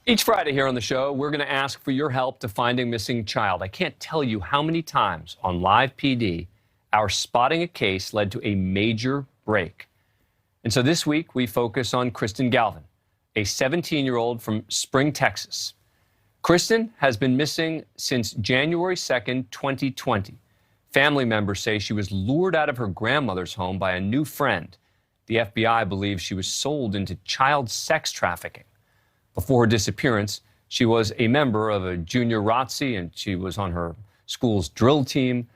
Each Friday here on the show, we're going to ask for your help to find a missing child. I can't tell you how many times on Live PD our spotting a case led to a major break. And so this week we focus on Kristen Galvan, a 17-year-old from Spring, Texas. Kristen has been missing since January 2nd, 2020. Family members say she was lured out of her grandmother's home by a new friend. The FBI believes she was sold into child sex trafficking. Before her disappearance, she was a member of a junior ROTC, and she was on her school's drill team.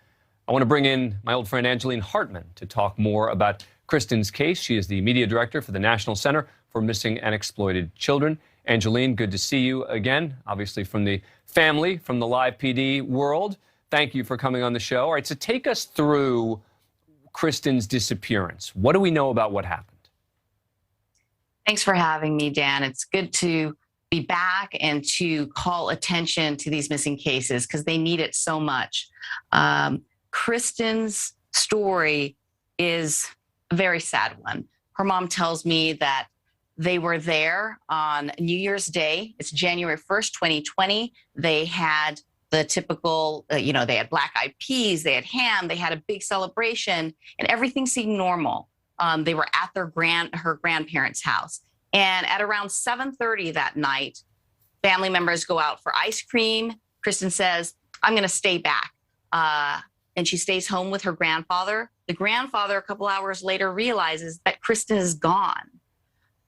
I want to bring in my old friend Angeline Hartmann to talk more about Kristen's case. She is the media director for the National Center for Missing and Exploited Children. Angeline, good to see you again, obviously from the family, from the Live PD world. Thank you for coming on the show. All right, so take us through Kristen's disappearance. What do we know about what happened? Thanks for having me, Dan. It's good to be back and to call attention to these missing cases because they need it so much. Kristen's story is a very sad one. Her mom tells me that they were there on New Year's Day. It's January 1st, 2020. They had the typical, they had black-eyed peas, they had ham, they had a big celebration, and everything seemed normal. They were at her grandparents' house. And at around 7:30 that night, family members go out for ice cream. Kristen says, I'm going to stay back. And she stays home with her grandfather. The grandfather, a couple hours later, realizes that Kristen is gone.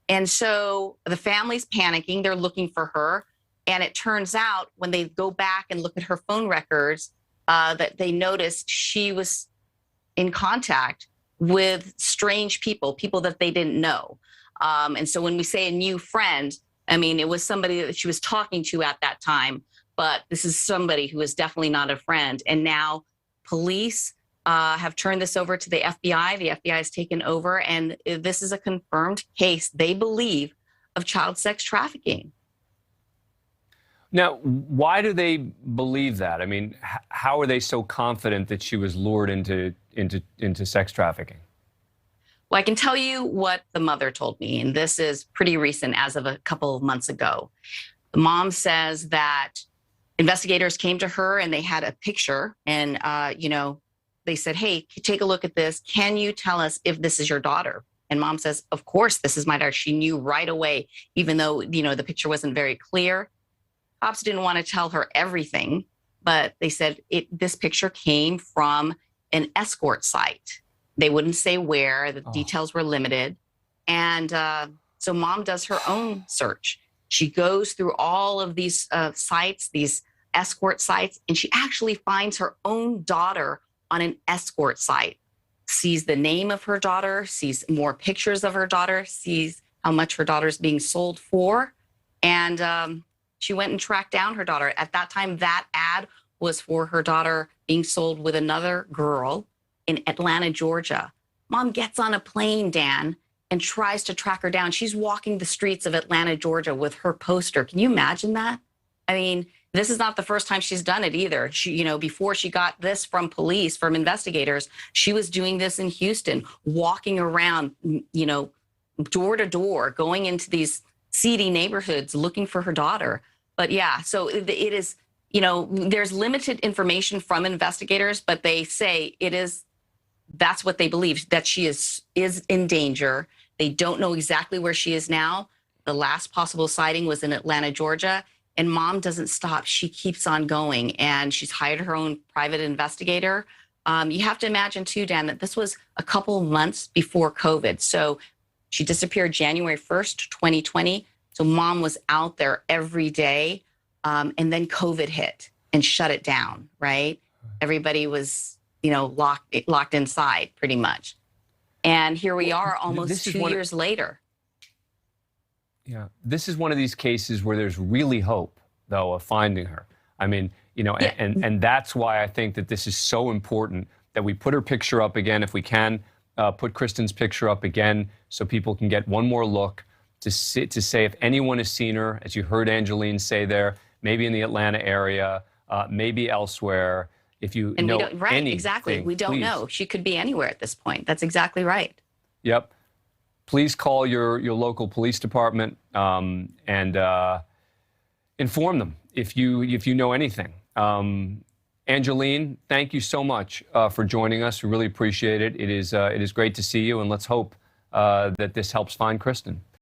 And so the family's panicking. They're looking for her. And it turns out when they go back and look at her phone records, that they noticed she was in contact with strange people that they didn't know. And so when we say a new friend, I mean, it was somebody that she was talking to at that time, but this is somebody who is definitely not a friend. And now police have turned this over to the FBI. The FBI has taken over, and this is a confirmed case, they believe, of child sex trafficking. Now, why do they believe that? I mean, how are they so confident that she was lured into sex trafficking? Well, I can tell you what the mother told me, and this is pretty recent, as of a couple of months ago. The mom says that investigators came to her and they had a picture, and they said, hey, take a look at this. Can you tell us if this is your daughter? And mom says, of course, this is my daughter. She knew right away, even though, the picture wasn't very clear. Cops didn't want to tell her everything, but they said this picture came from an escort site. They wouldn't say where, the details were limited. And so mom does her own search. She goes through all of these sites, these escort sites, and she actually finds her own daughter on an escort site, sees the name of her daughter, sees more pictures of her daughter, sees how much her daughter's being sold for. And she went and tracked down her daughter. At that time, that ad was for her daughter being sold with another girl in Atlanta, Georgia. Mom gets on a plane, Dan, and tries to track her down. She's walking the streets of Atlanta, Georgia with her poster. Can you imagine that? I mean, this is not the first time she's done it either. She, before she got this from police, from investigators, she was doing this in Houston, walking around, door to door, going into these seedy neighborhoods looking for her daughter. But yeah, so it is, there's limited information from investigators, but they say that's what they believe, that she is in danger. They don't know exactly where she is now. The last possible sighting was in Atlanta, Georgia, and mom doesn't stop. She keeps on going, and she's hired her own private investigator. You have to imagine too, Dan, that this was a couple of months before COVID. So she disappeared January 1st, 2020. So mom was out there every day, and then COVID hit and shut it down, right? Everybody was, locked inside pretty much. And here we are almost 2 years later. Yeah, this is one of these cases where there's really hope, though, of finding her. I mean, and that's why I think that this is so important that we put her picture up again, if we can, put Kristen's picture up again so people can get one more look. To say if anyone has seen her, as you heard Angeline say there, maybe in the Atlanta area, maybe elsewhere. If you know anything, exactly. We don't know. She could be anywhere at this point. That's exactly right. Yep. Please call your local police department. And inform them if you know anything. Angeline, thank you so much for joining us. We really appreciate it. It is great to see you, and let's hope that this helps find Kristen.